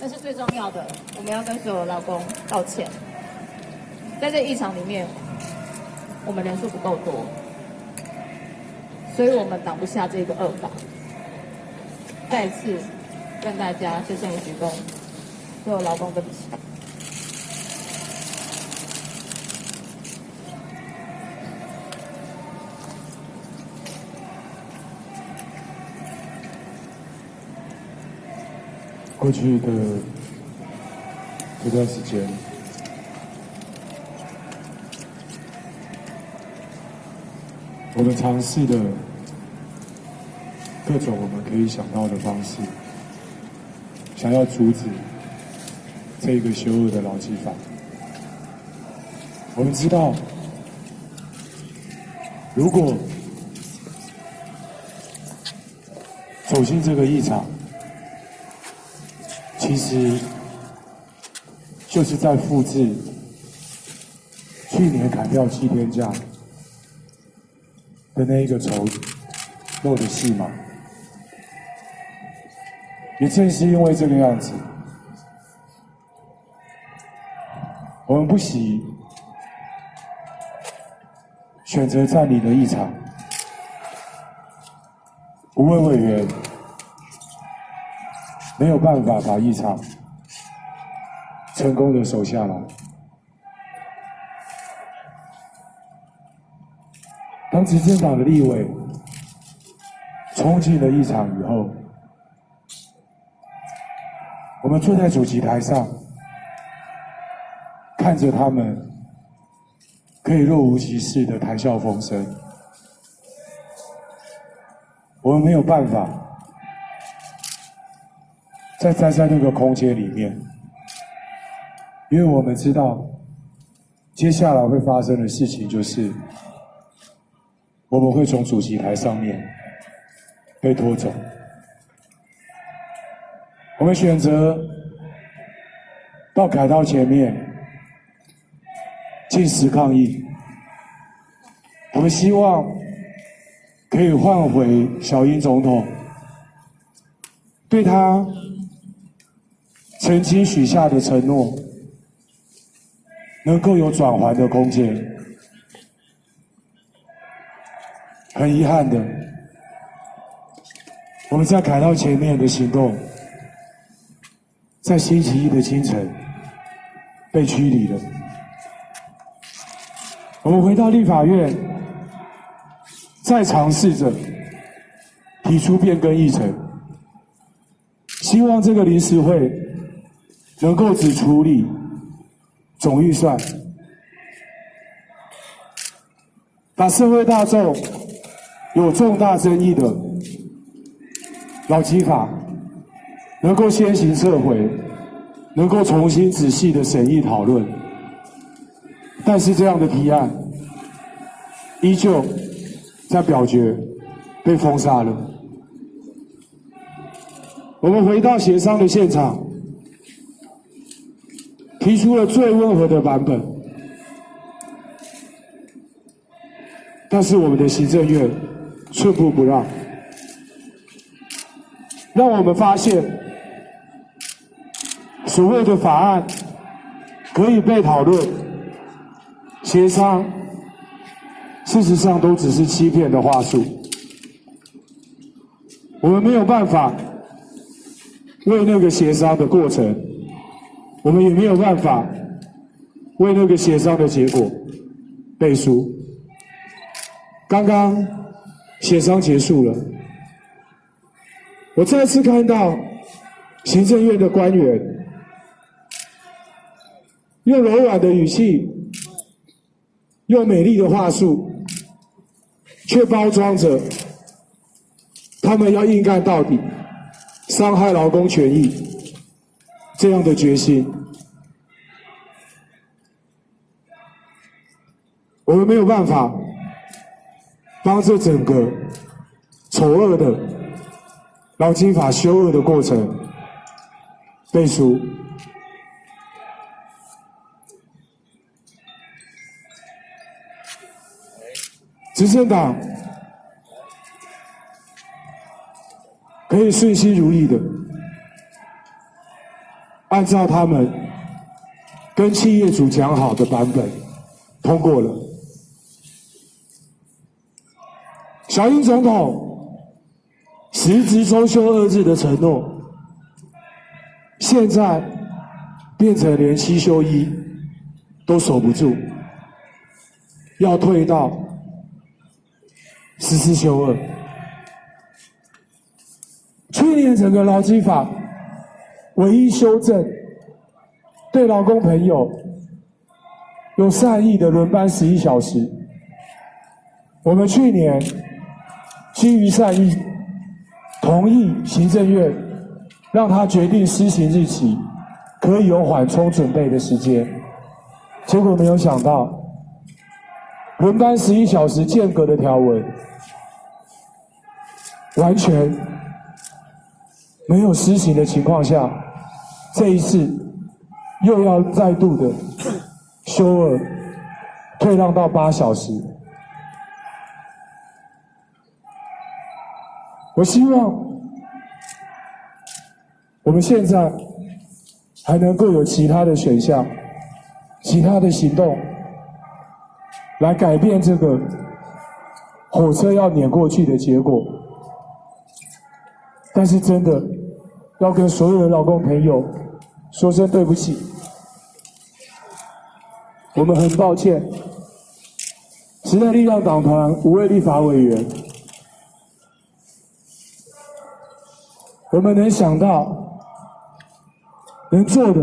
但是最重要的，我们要跟所有劳工道歉。在这议场里面，我们人数不够多，所以我们挡不下这个恶法。再次跟大家深深一鞠躬，所有劳工对不起。过去的这段时间，我们尝试了各种我们可以想到的方式，想要阻止这个羞恶的劳基法。我们知道，如果走进这个议场，其实就是在复制去年砍掉7天假的那一个丑陋的戏码。也正是因为这个样子，我们不惜选择占领了议场，5位委员没有办法把议场成功的守下来。当执政党的立委冲进了议场以后，我们坐在主席台上，看着他们可以若无其事的谈笑风生，我们没有办法再待在那个空间里面，因为我们知道接下来会发生的事情就是我们会从主席台上面被拖走。我们选择到凯道前面进食抗议，我们希望可以换回小英总统对他曾经许下的承诺能够有转圜的空间。很遗憾的，我们在凯道前面的行动在星期一的清晨被驱离了。我们回到立法院，再尝试着提出变更议程，希望这个临时会能够只处理总预算，把社会大众有重大争议的劳基法能够先行撤回，能够重新仔细的审议讨论。但是这样的提案依旧在表决被封杀了。我们回到协商的现场，提出了最温和的版本，但是我们的行政院寸步不让，让我们发现所谓的法案可以被讨论、协商，事实上都只是欺骗的话术。我们没有办法为那个协商的过程，我们也没有办法为那个协商的结果背书。刚刚协商结束了，我再次看到行政院的官员用柔软的语气，用美丽的话术，却包装着他们要硬干到底，伤害劳工权益这样的决心。我们没有办法帮这整个丑恶的劳基法修恶的过程背书。执政党可以顺心如意的按照他们跟企业主讲好的版本通过了。小英总统实质周休2日的承诺，现在变成连7休1都守不住，要退到14休2。去年整个劳基法唯一修正，对劳工朋友有善意的轮班11小时。我们去年基于善意，同意行政院让他决定施行日期，可以有缓冲准备的时间。结果没有想到，轮班11小时间隔的条文，完全没有施行的情况下，这一次又要再度的休2，退让到8小时。我希望我们现在还能够有其他的选项、其他的行动，来改变这个火车要碾过去的结果。但是真的要跟所有的劳工朋友说声对不起，我们很抱歉，时代力量党团5位立法委员，我们能想到、能做的，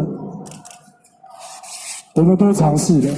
我们都尝试了。